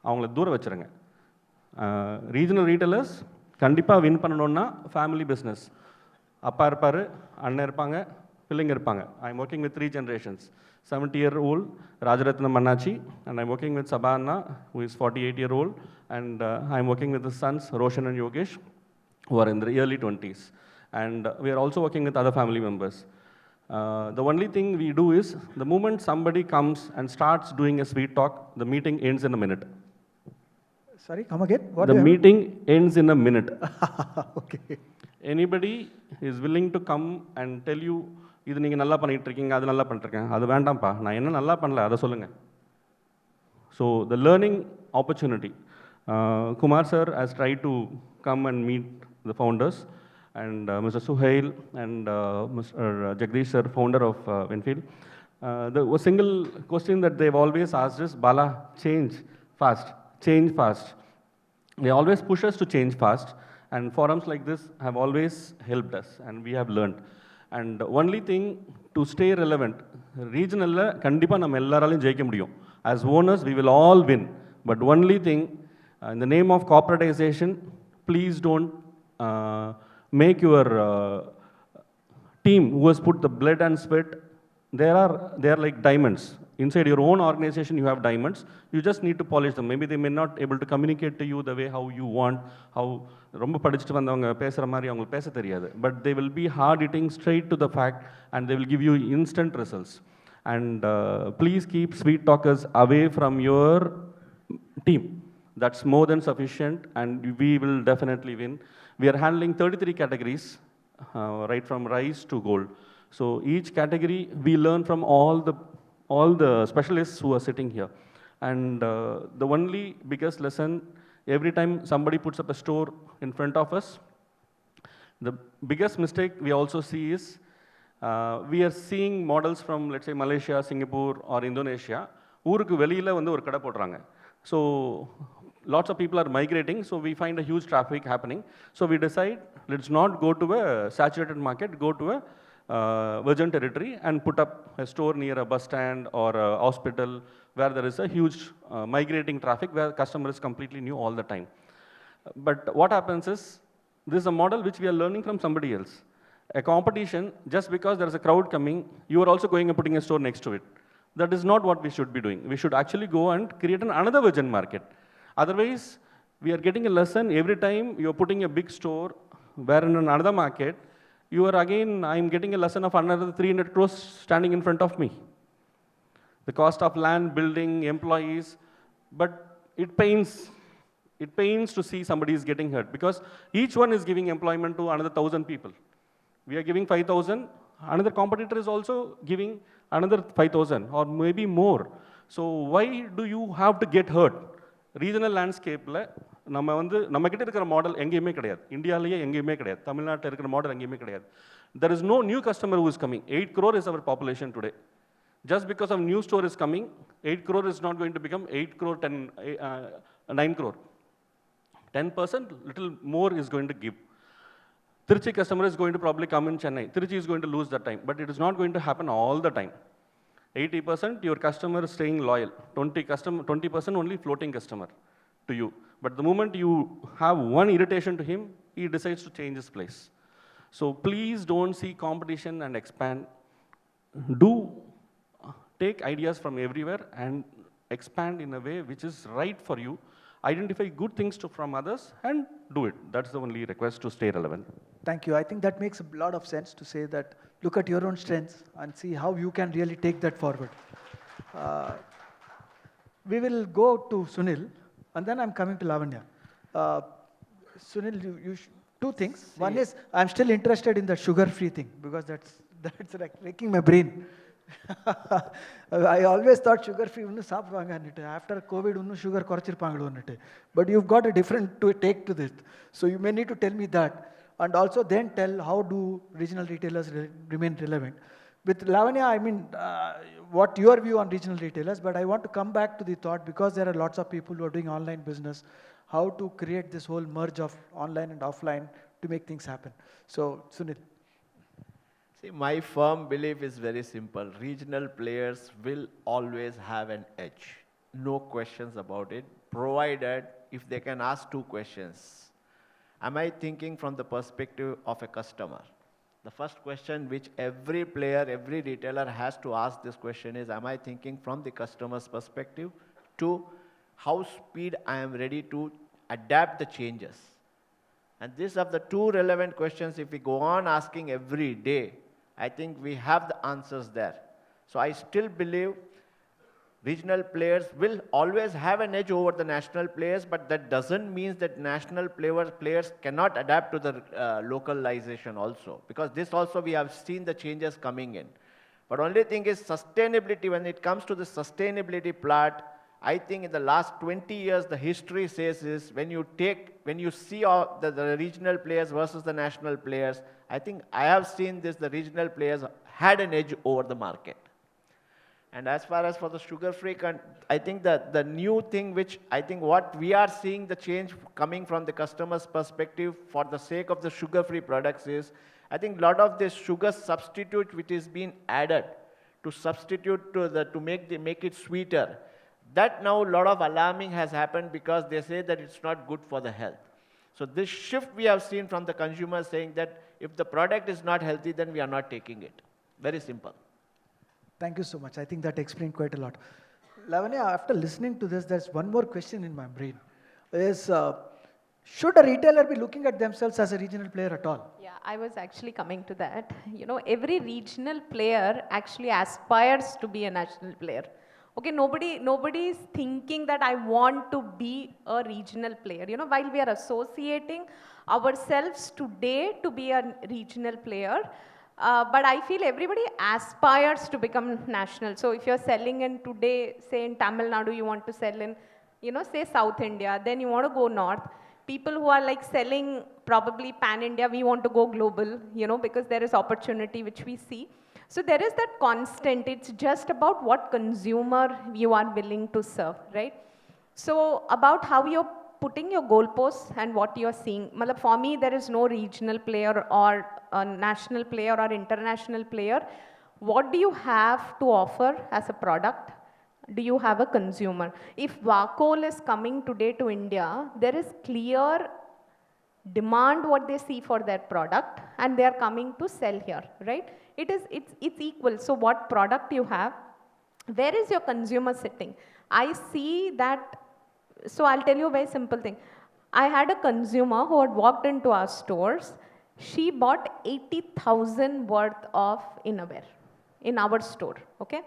அவங்கள தூரம் வச்சுருங்க. ரீஜனல் ரீட்டைலர்ஸ் கண்டிப்பாக வின் பண்ணணுன்னா ஃபேமிலி பிஸ்னஸ். அப்பா இருப்பார், அண்ணன் இருப்பாங்க, பிள்ளைங்க இருப்பாங்க. I am working with 3 generations. 70-year-old Rajaratnam Mannachi, and I'm working with Sabana, who is 48-year-old, and I'm working with his sons, Roshan and Yogesh, who are in the early 20s. And we are also working with other family members. The only thing we do is, the moment somebody comes and starts doing a sweet talk, the meeting ends in a minute. Sorry, come again? What The do you meeting ends in a minute. Okay. Anybody is willing to come and tell you, இது நீங்க நல்லா பண்ணிட்டு இருக்கீங்க, அது நல்லா பண்ணிட்டு இருக்கேன், அது வேண்டாம்ப்பா, நான் என்ன நல்லா பண்ணல, அதை சொல்லுங்க. So the learning opportunity. Kumar sir has tried to come and meet the founders, and Mr. Suhail and Mr. Jagdish sir, founder of Winfield. The single question that they've always asked is, Bala, change fast, change fast. They always push us to change fast, and forums like this have always helped us, and we have learned. And the only thing to stay relevant, regional kandipa nam ellaralum jeikka mudiyum. As owners, we will all win. But only thing, in the name of corporatization, please don't make your team who has put the blood and sweat. They are like diamonds. Inside your own organization, you have diamonds. You just need to polish them. Maybe they may not able to communicate to you the way how you want, how ரொம்ப படிச்சுட்டு வந்தவங்க பேசுகிற மாதிரி அவங்களுக்கு பேச தெரியாது. But they will be hard hitting straight to the fact, and they will give you instant results. And please keep sweet talkers away from your team. That's more than sufficient, and we will definitely win. We are handling 33 categories, right from rice to gold. So each category, we learn from all the specialists who are sitting here. And the only biggest lesson, every time somebody puts up a store in front of us, the biggest mistake we also see is, we are seeing models from, let's say, Malaysia, Singapore, or Indonesia. ஊருக்கு வெளியில வந்து ஒரு கடை போடுறாங்க. So lots of people are migrating, so we find a huge traffic happening. So we decide, let's not go to a saturated market, go to a virgin territory and put up a store near a bus stand or a hospital where there is a huge migrating traffic where customer is completely new all the time. But what happens is, this is a model which we are learning from somebody else. A competition, just because there is a crowd coming, you are also going and putting a store next to it. That is not what we should be doing. We should actually go and create another virgin market. Otherwise, we are getting a lesson every time you are putting a big store where in another market, you are again, I am getting a lesson of another 300 crores standing in front of me. The cost of land, building, employees, but it pains to see somebody is getting hurt, because each one is giving employment to another 1,000 people. We are giving 5,000, another competitor is also giving another 5,000 or maybe more. So why do you have to get hurt? Regional landscape, நம்ம கிட்ட இருக்கிற model எங்கேயுமே கிடையாது. இந்தியாவிலேயே எங்கேயுமே கிடையாது. தமிழ்நாட்டில் இருக்கிற மாடல் எங்கேயுமே கிடையாது. There is no new customer who is coming. 8 crore is our population today. Just because a new store is coming, 8 crore is not going to become 8 crore, 9 crore. 10%, little more is going to give. Trichy customer is going to probably come in Chennai. Trichy is going to lose that time, but it is not going to happen all the time. 80% your customer is staying loyal. 20% only floating customer to you. But the moment you have one irritation to him, he decides to change his place. So please don't see competition and expand. Do take ideas from everywhere and expand in a way which is right for you. Identify good things from others and do it. That's the only request to stay relevant. Thank you. I think that makes a lot of sense to say that look at your own strengths and see how you can really take that forward. We will go to Sunil, and then I'm coming to Lavanya. Sunil, two things. One is, I'm still interested in the sugar-free thing, because that's like wrecking my brain. I always thought sugar-free unnu saapiduvanga annittu. After COVID, unnu sugar korachirpaangalo annittu. But you've got a different take to this. So you may need to tell me that. And also then tell how do regional retailers remain relevant. With Lavanya, I mean, what your view on regional retailers, but I want to come back to the thought, because there are lots of people who are doing online business, how to create this whole merge of online and offline to make things happen. So, Sunil. See, my firm belief is very simple. Regional players will always have an edge. No questions about it, provided if they can ask two questions. Am I thinking from the perspective of a customer? The first question which every player, every retailer has to ask this question is, am I thinking from the customer's perspective to how speed I am ready to adapt the changes? And these are the two relevant questions. If we go on asking every day, I think we have the answers there. So I still believe regional players will always have an edge over the national players, but that doesn't mean that national players cannot adapt to the localization also. Because this also we have seen the changes coming in. But only thing is sustainability. When it comes to the sustainability part, I think in the last 20 years, the history says is when you see all the regional players versus the national players, I think I have seen this, the regional players had an edge over the market. And as far as for the sugar-free, I think that the new thing which I think what we are seeing the change coming from the customer's perspective for the sake of the sugar-free products is, I think a lot of this sugar substitute which is being added to substitute to make it sweeter, that now a lot of alarming has happened because they say that it's not good for the health. So this shift we have seen from the consumer saying that if the product is not healthy, then we are not taking it. Very simple. Thank you so much. I think that explained quite a lot. Lavanya, after listening to this, there's one more question in my brain. Should a retailer be looking at themselves as a regional player at all? Yeah, I was actually coming to that. You know, every regional player actually aspires to be a national player. Okay, nobody is thinking that I want to be a regional player. You know, while we are associating ourselves today to be a regional player, but I feel everybody aspires to become national. So if you're selling in today, say in Tamil Nadu, you want to sell in, you know, say South India, then you want to go north. People who are like selling probably pan-India, we want to go global, you know, because there is opportunity which we see. So there is that constant. It's just about what consumer you are willing to serve, right? So about how you're putting your goalposts and what you're seeing. For me, there is no regional player or a national player or international player. What do you have to offer as a product? Do you have a consumer? If Wacol is coming today to India, there is clear demand what they see for their product and they are coming to sell here, right? It's equal. So what product you have, where is your consumer sitting? I see that. So I'll tell you a very simple thing. I had a consumer who had walked into our stores. She bought 80,000 worth of innerwear in our store, okay?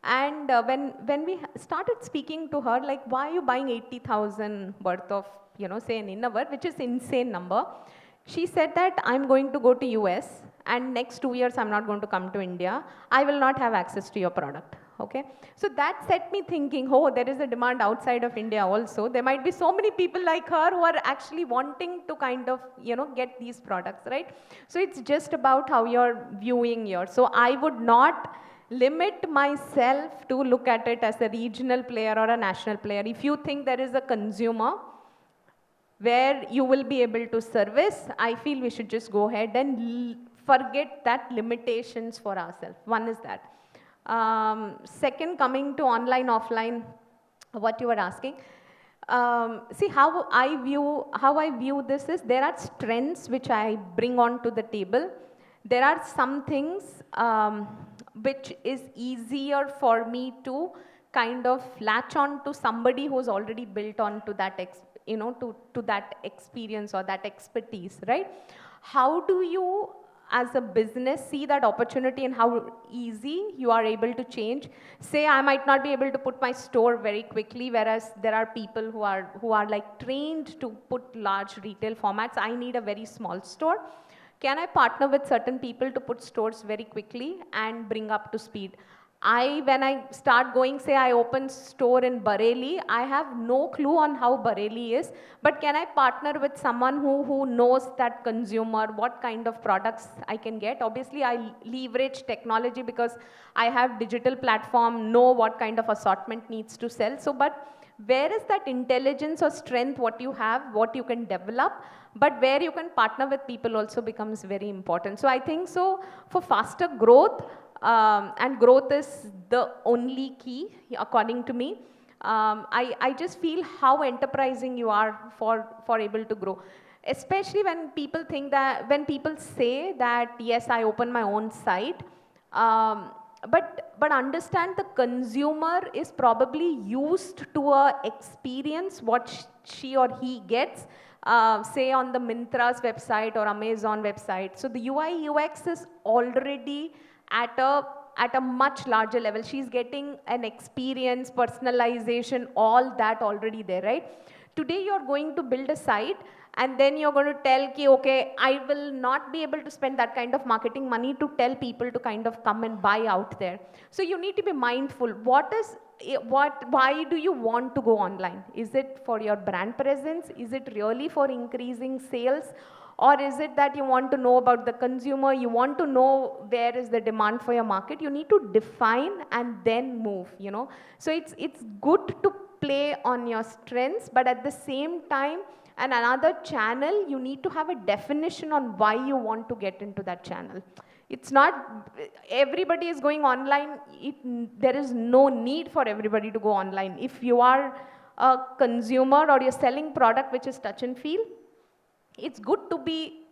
And when we started speaking to her, like, why are you buying 80,000 worth of, you know, say an innerwear, which is insane number. She said that I'm going to go to US and next 2 years I'm not going to come to India. I will not have access to your product. Okay, so that set me thinking, oh, there is a demand outside of India also. There might be so many people like her who are actually wanting to kind of, you know, get these products, right? So it's just about how you're viewing yours. So I would not limit myself to look at it as a regional player or a national player. If you think there is a consumer where you will be able to service, I feel we should just go ahead and forget that limitations for ourselves. One is that. Second, coming to online, offline, what you were asking. See, how I view this is there are strengths which I bring onto the table. There are some things which is easier for me to kind of latch on to somebody who's already built on to that, to that experience or that expertise, right? How do you as a business see that opportunity and how easy you are able to change? Say I might not be able to put my store very quickly, whereas there are people who are like trained to put large retail formats. I need a very small store. Can I partner with certain people to put stores very quickly and bring up to speed? When I start going, say I open store in Bareilly, I have no clue on how Bareilly is, but can I partner with someone who knows that consumer, what kind of products I can get? Obviously, I leverage technology because I have digital platform, know what kind of assortment needs to sell. So, but where is that intelligence or strength, what you have, what you can develop, but where you can partner with people also becomes very important. So I think so for faster growth, and growth is the only key according to me. I just feel how enterprising you are for able to grow. especially when people think that, when people say that, yes, I open my own site, but understand the consumer is probably used to a experience what she or he gets, say on the Myntra's website or Amazon website. So the UI UX is already at a much larger level. She's getting an experience, personalization, all that already there, right? Today you're going to build a site and then you're going to tell, okay, I will not be able to spend that kind of marketing money to tell people to kind of come and buy out there. So you need to be mindful. Why do you want to go online? Is it for your brand presence? Is it really for increasing sales? Or is it that you want to know about the consumer, you want to know where is the demand for your market? You need to define and then move, you know. So it's good to play on your strengths, but at the same time, and another channel, you need to have a definition on why you want to get into that channel. It's not, everybody is going online. There is no need for everybody to go online. If you are a consumer or you're selling product which is touch and feel, it's good to be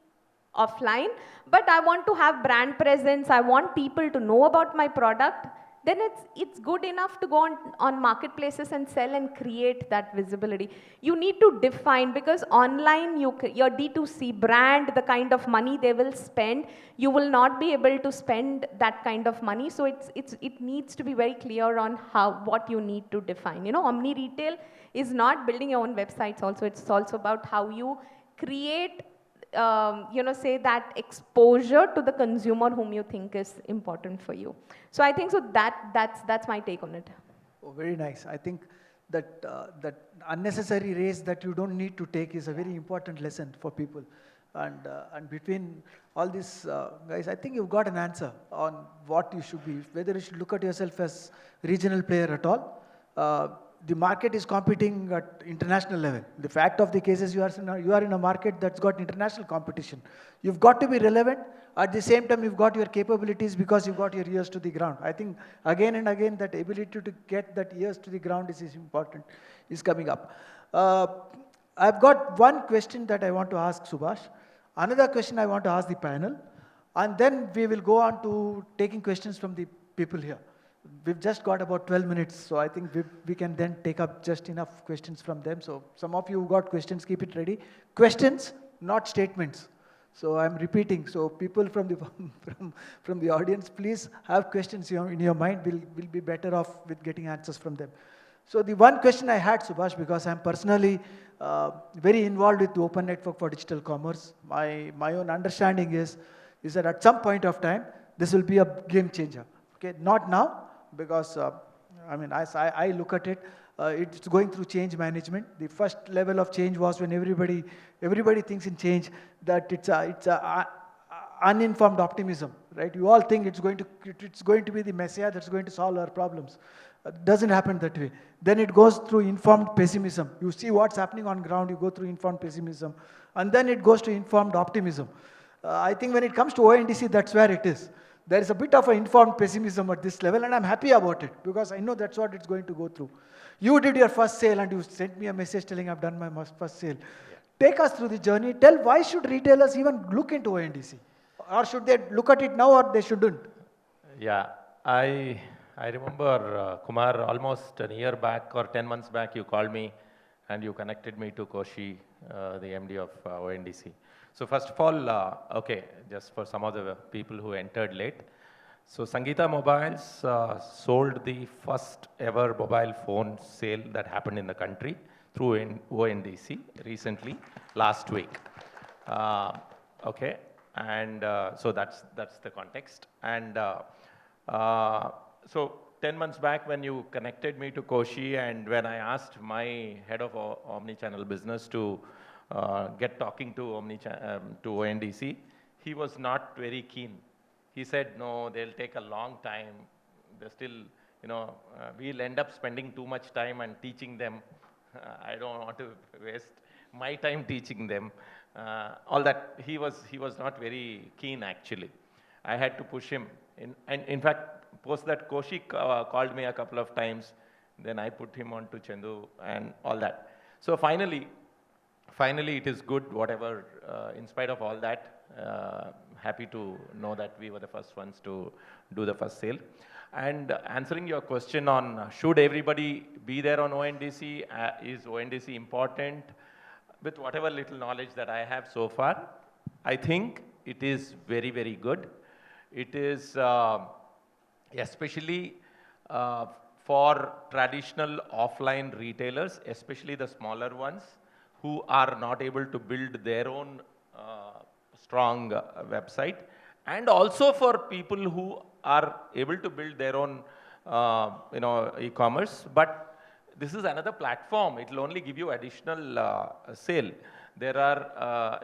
offline, but I want to have brand presence. I want people to know about my product. Then it's good enough to go on marketplaces and sell and create that visibility. You need to define, because online, your D2C brand, the kind of money they will spend, you will not be able to spend that kind of money. So it needs to be very clear on what you need to define. You know, omni retail is not building your own websites also. It's also about how you create, say that exposure to the consumer whom you think is important for you. So I think so that's my take on it. Oh, very nice. I think that that unnecessary race that you don't need to take is a very important lesson for people. And between all these guys, I think you've got an answer on what you should be, whether you should look at yourself as regional player at all. The market is competing at international level. The fact of the case is you are in a market that's got international competition. You've got to be relevant. At the same time, you've got your capabilities because you've got your ears to the ground. I think again and again that ability to get that ears to the ground is important, is coming up. I've got one question that I want to ask Subhash. Another question I want to ask the panel. And then we will go on to taking questions from the people here. We've just got about 12 minutes, so I think we can then take up just enough questions from them. So some of you who got questions, keep it ready. Questions, not statements. So I'm repeating. So people from the audience, please have questions in your mind. We'll be better off with getting answers from them. So the one question I had, Subhash, because I'm personally very involved with the Open Network for Digital Commerce, my own understanding is that at some point of time, this will be a game changer. Okay, not now, because I mean, as I look at it, it's going through change management. The first level of change was when everybody thinks in change, that it's a uninformed optimism, right? You all think it's going to be the messiah that's going to solve our problems. Doesn't happen that way. Then it goes through informed pessimism. You see what's happening on ground, you go through informed pessimism, and then it goes to informed optimism. I think when it comes to ONDC, that's where it is. There is a bit of an informed pessimism at this level, and I'm happy about it because I know that's what it's going to go through. You did your first sale and you sent me a message telling I've done my first sale. Yeah. Take us through the journey. Tell why should retailers even look into ONDC? Or should they look at it now or they shouldn't? Yeah, I remember, Kumar, almost a year back or 10 months back, you called me and you connected me to Koshi, the MD of ONDC. So first of all, okay, just for some of the people who entered late. So Sangeetha Mobiles sold the first ever mobile phone sale that happened in the country through ONDC recently, last week. Okay, and so that's the context. And so 10 months back when you connected me to Koshi and when I asked my head of omnichannel business to get talking to ONDC, he was not very keen. He said, no, they'll take a long time. They're still, we'll end up spending too much time and teaching them. I don't want to waste my time teaching them. All that, he was not very keen actually. I had to push him. And in fact, post that, Koshi called me a couple of times. Then I put him on to Chandu and all that. So finally, finally, it is good, whatever, in spite of all that, happy to know that we were the first ones to do the first sale. And answering your question on should everybody be there on ONDC, is ONDC important? With whatever little knowledge that I have so far, I think it is very, very good. It is especially for traditional offline retailers, especially the smaller ones, who are not able to build their own strong website, and also for people who are able to build their own e-commerce. But this is another platform. It will only give you additional sale. There are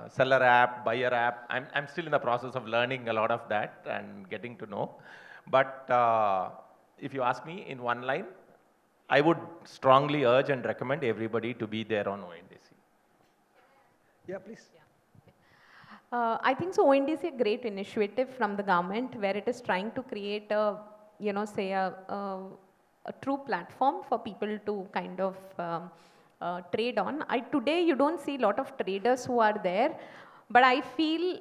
seller app, buyer app. I'm still in the process of learning a lot of that and getting to know. But if you ask me in one line, I would strongly urge and recommend everybody to be there on ONDC. Yeah, please. I think so. ONDC is a great initiative from the government where it is trying to create a, say a true platform for people to kind of trade on. Today you don't see a lot of traders who are there, but I feel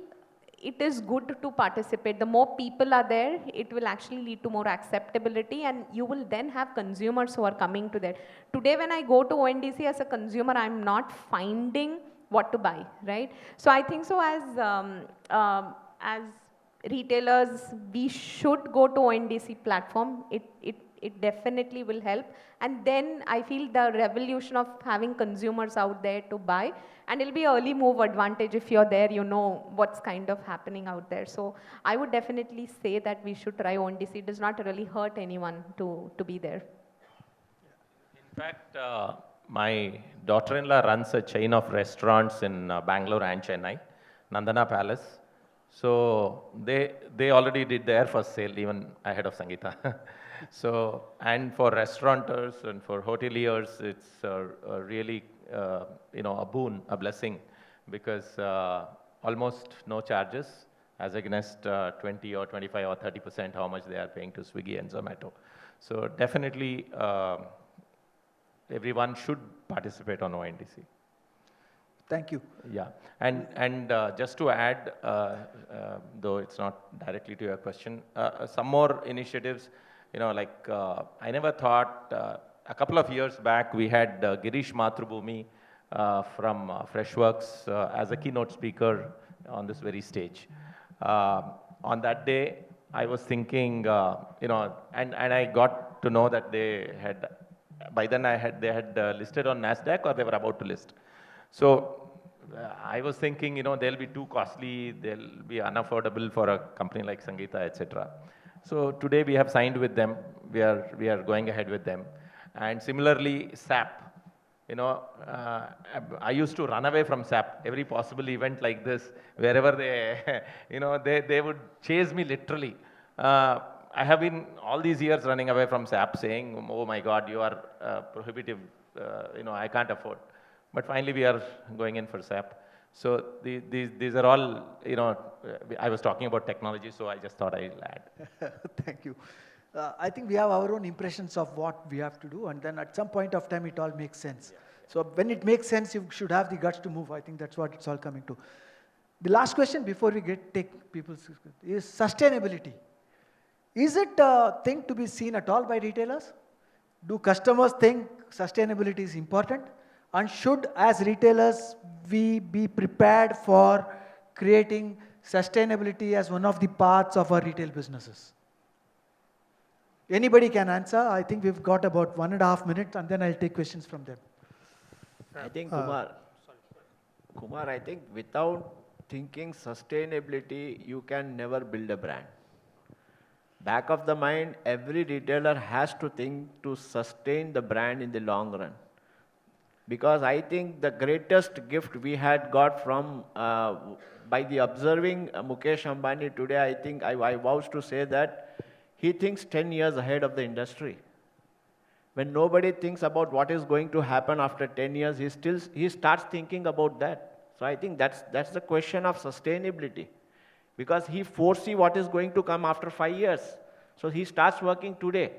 it is good to participate. The more people are there, it will actually lead to more acceptability, and you will then have consumers who are coming to there. Today when I go to ONDC as a consumer, I'm not finding what to buy, right? So I think so as retailers, we should go to ONDC platform. It definitely will help. And then I feel the revolution of having consumers out there to buy, and it'll be early move advantage. If you're there, you know what's kind of happening out there. So I would definitely say that we should try ONDC. It does not really hurt anyone to be there. In fact, my daughter-in-law runs a chain of restaurants in Bangalore and Chennai, Nandana Palace. So they already did their first sale even ahead of Sangeetha. So, and for restaurateurs and for hoteliers, it's really a boon, a blessing, because almost no charges as against 20 or 25 or 30% how much they are paying to Swiggy and Zomato. So definitely everyone should participate on ONDC. Thank you. Yeah, and just to add, though it's not directly to your question, some more initiatives, I never thought, a couple of years back, we had Girish Mathrubhumi from Freshworks as a keynote speaker on this very stage. On that day, I was thinking, and I got to know that they had, by then they had listed on NASDAQ, or they were about to list. So I was thinking, they'll be too costly, they'll be unaffordable for a company like Sangeetha, etc. So today we have signed with them. We are going ahead with them. And similarly, SAP. I used to run away from SAP. Every possible event like this, wherever they, they would chase me literally. I have been all these years running away from SAP, saying, "Oh my God, you are prohibitive. I can't afford." But finally, we are going in for SAP. So these are all, I was talking about technology, so I just thought I'll add. Thank you. I think we have our own impressions of what we have to do, and then at some point of time, it all makes sense. Yeah. So when it makes sense, you should have the guts to move. I think that's what it's all coming to. The last question before we take people's is sustainability. Is it a thing to be seen at all by retailers? Do customers think sustainability is important? And should, as retailers, we be prepared for creating sustainability as one of the parts of our retail businesses? Anybody can answer. I think we've got about 1.5 minutes, and then I'll take questions from them. I think, Kumar, I think without thinking sustainability, you can never build a brand. Back of the mind, every retailer has to think to sustain the brand in the long run. Because I think the greatest gift we had got from, by the observing Mukesh Ambani today, I think I vouch to say that he thinks 10 years ahead of the industry. When nobody thinks about what is going to happen after 10 years, he starts thinking about that. So I think that's the question of sustainability. Because he foresees what is going to come after 5 years. So he starts working today.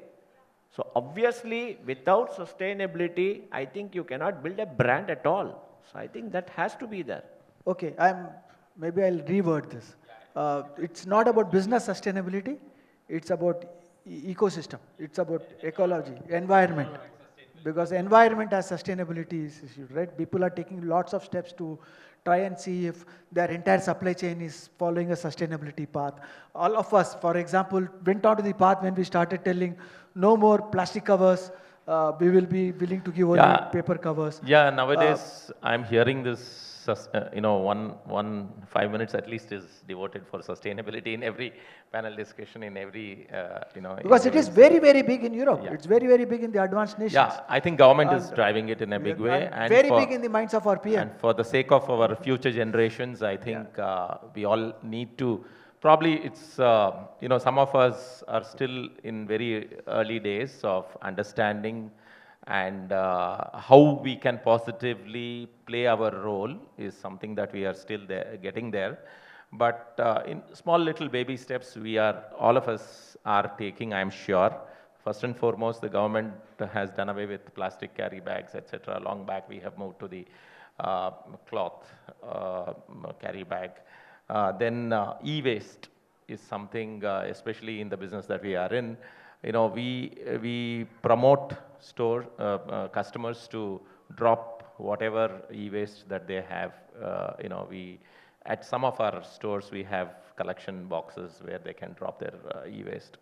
So obviously, without sustainability, I think you cannot build a brand at all. So I think that has to be there. Okay, maybe I'll reword this. It's not about business sustainability, it's about ecosystem, it's about ecology, environment. Because environment as sustainability is issue, right? People are taking lots of steps to try and see if their entire supply chain is following a sustainability path. All of us, for example, went onto the path when we started telling no more plastic covers, we will be willing to give only paper covers. Yeah, nowadays I'm hearing this, you know, one 5 minutes at least is devoted for sustainability in every panel discussion, in every, you know. Because it is very, very big in Europe. Yeah. It's very, very big in the advanced nations. Yeah, I think government is driving it in a big way. And very big in the minds of our PM. And for the sake of our future generations, I think we all need to, probably it's, you know, some of us are still in very early days of understanding and how we can positively play our role is something that we are still there, getting there. But in small little baby steps, all of us are taking, I'm sure. First and foremost, the government has done away with plastic carry bags, etc. Long back, we have moved to the cloth carry bag. Then e-waste is something, especially in the business that we are in. You know, we promote customers to drop whatever e-waste that they have. You know, at some of our stores, we have collection boxes where they can drop their e-waste.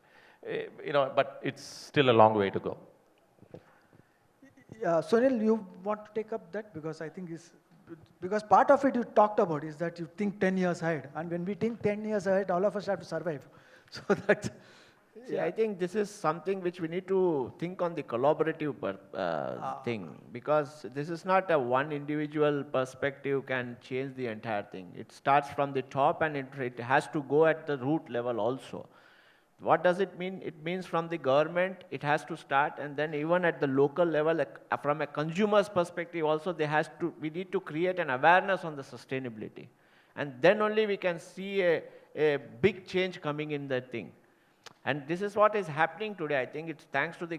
You know, but it's still a long way to go. Sunil, you want to take up that? Because I think because part of it you talked about is that you think 10 years ahead. And when we think 10 years ahead, all of us have to survive. So that's... See, I think this is something which we need to think on the collaborative thing, because this is not a one individual perspective can change the entire thing. It starts from the top and it has to go at the root level also. What does it mean? It means from the government, it has to start, and then even at the local level, from a consumer's perspective also, we need to create an awareness on the sustainability. And then only we can see a big change coming in that thing. And this is what is happening today. I think it's thanks to the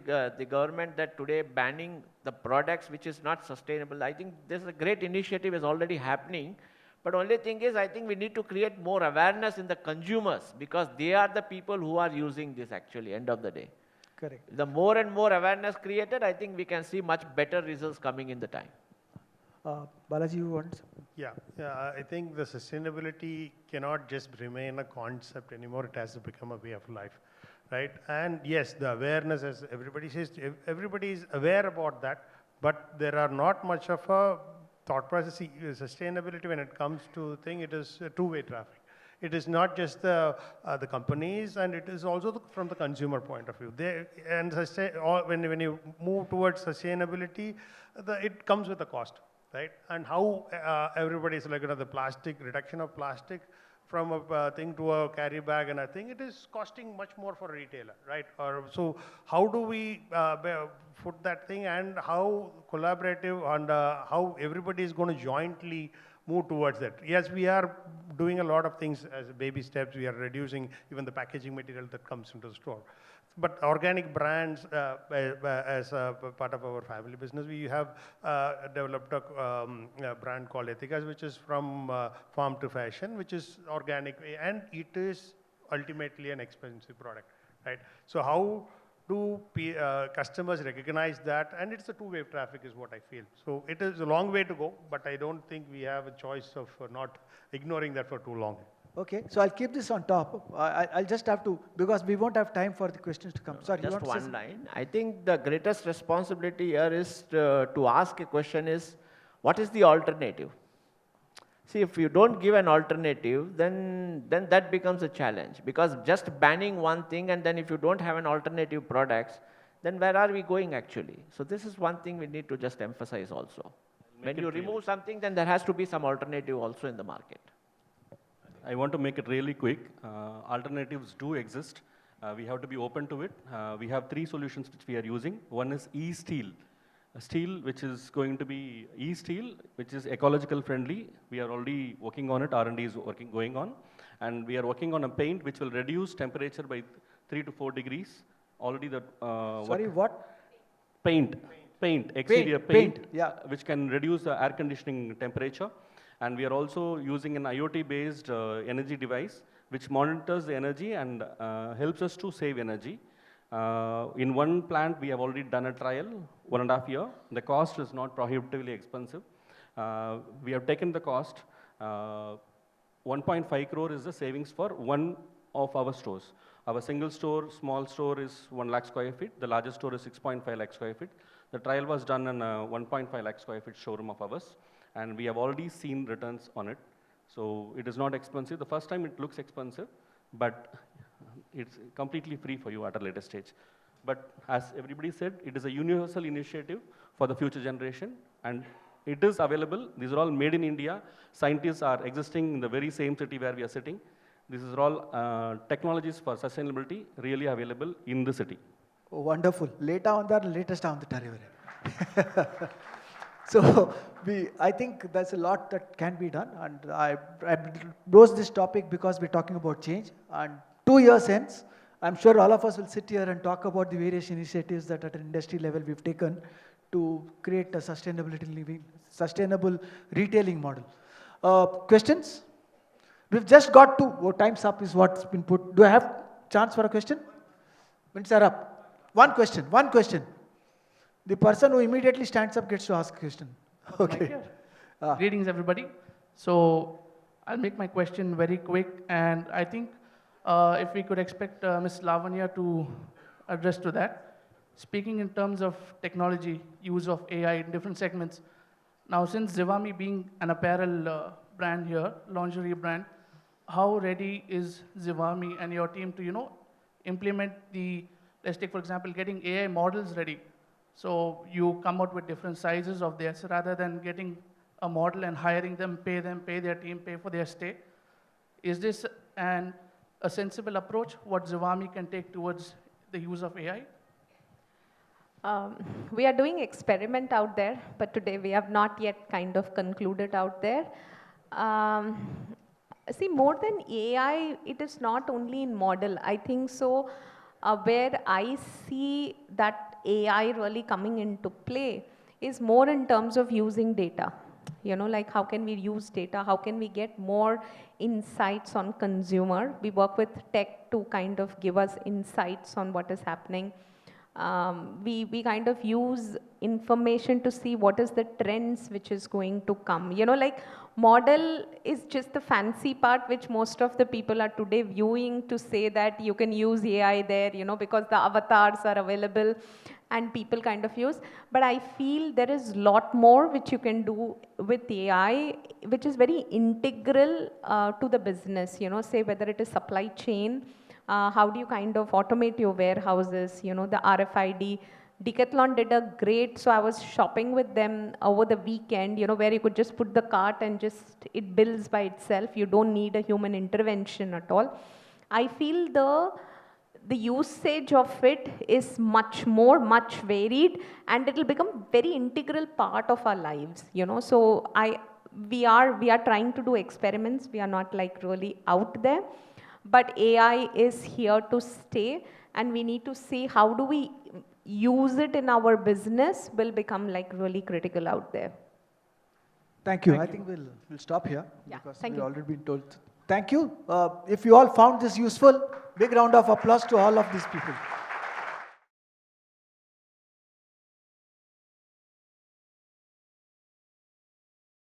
government that today banning the products which is not sustainable. I think this is a great initiative is already happening. But only thing is, I think we need to create more awareness in the consumers, because they are the people who are using this actually, end of the day. Correct. The more and more awareness created, I think we can see much better results coming in the time. Balaji, you want? Yeah, I think the sustainability cannot just remain a concept anymore. It has to become a way of life, right? And yes, the awareness, as everybody says, everybody is aware about that, but there are not much of a thought process. See, sustainability, when it comes to the thing, it is a two-way traffic. It is not just the companies, and it is also from the consumer point of view. When you move towards sustainability, it comes with a cost, right? And how everybody is like, you know, the plastic, reduction of plastic from a thing to a carry bag, and I think it is costing much more for a retailer, right? So how do we put that thing, and how collaborative and how everybody is going to jointly move towards that? Yes, we are doing a lot of things as baby steps. We are reducing even the packaging material that comes into the store. But organic brands, as a part of our family business, we have developed a brand called Ethicas, which is from farm to fashion, which is organic, and it is ultimately an expensive product, right? So how do customers recognize that? And it's a two-way traffic is what I feel. So it is a long way to go, but I don't think we have a choice of not ignoring that for too long. Okay, so I'll keep this on top. I'll just have to, because we won't have time for the questions to come. Sorry, just one line. I think the greatest responsibility here is to ask a question is, what is the alternative? See, if you don't give an alternative, then that becomes a challenge. Because just banning one thing, and then if you don't have an alternative products, then where are we going actually? So this is one thing we need to just emphasize also. When you remove something, then there has to be some alternative also in the market. I want to make it really quick. Alternatives do exist. We have to be open to it. We have 3 solutions which we are using. One is e-steel. Steel which is going to be e-steel, which is ecological friendly. We are already working on it. R&D is going on. And we are working on a paint which will reduce temperature by 3 to 4 degrees. already the Sorry, what? paint, exterior paint, yeah. which can reduce the air conditioning temperature. And we are also using an IoT-based energy device, which monitors the energy and helps us to save energy. In one plant, we have already done a trial, 1.5 years. The cost is not prohibitively expensive. We have taken the cost. 1.5 crore is the savings for one of our stores. Our single store, small store is 1 lakh square feet. The largest store is 6.5 lakh square feet. The trial was done in a 1.5 lakh square feet showroom of ours. And we have already seen returns on it. So it is not expensive. The first time it looks expensive, but it's completely free for you at a later stage. But as everybody said, it is a universal initiative for the future generation. And it is available. These are all made in India. Scientists are existing in the very same city where we are sitting. This is all technologies for sustainability really available in the city. Oh, wonderful. Later on the latest on the Tarivare. So I think there's a lot that can be done, and I rose this topic because we're talking about change. And 2 years hence, I'm sure all of us will sit here and talk about the various initiatives that at an industry level we've taken to create a sustainable retailing model. Questions? We've just got to, time's up is what's been put. Do I have chance for a question? Minutes are up. One question. The person who immediately stands up gets to ask a question. Okay. Greetings, everybody. So I'll make my question very quick, and I think if we could expect Ms. Lavanya to address to that. Speaking in terms of technology, use of AI in different segments. Now, since Zivame being an apparel brand here, lingerie brand, how ready is Zivame and your team to, implement let's take for example, getting AI models ready. So you come out with different sizes of theirs rather than getting a model and hiring them, pay their team, pay for their stay. Is this a sensible approach, what Zivame can take towards the use of AI? We are doing experiment out there, but today we have not yet kind of concluded out there. See, more than AI, it is not only in model. I think so, where I see that AI really coming into play is more in terms of using data. Like how can we use data? How can we get more insights on consumer? We work with tech to kind of give us insights on what is happening. We kind of use information to see what is the trends which is going to come. Like model is just the fancy part which most of the people are today viewing to say that you can use AI there, because the avatars are available and people kind of use. But I feel there is a lot more which you can do with AI, which is very integral to the business, say whether it is supply chain, how do you kind of automate your warehouses, the RFID. Decathlon did a great, so I was shopping with them over the weekend, where you could just put the cart and it bills by itself. You don't need a human intervention at all. I feel the usage of it is much varied, and it will become very integral part of our lives, So we are trying to do experiments. We are not like really out there. But AI is here to stay, and we need to see how do we use it in our business will become like really critical out there. Thank you. I think we'll stop here because we've already been told. Thank you. If you all found this useful, big round of applause to all of these people.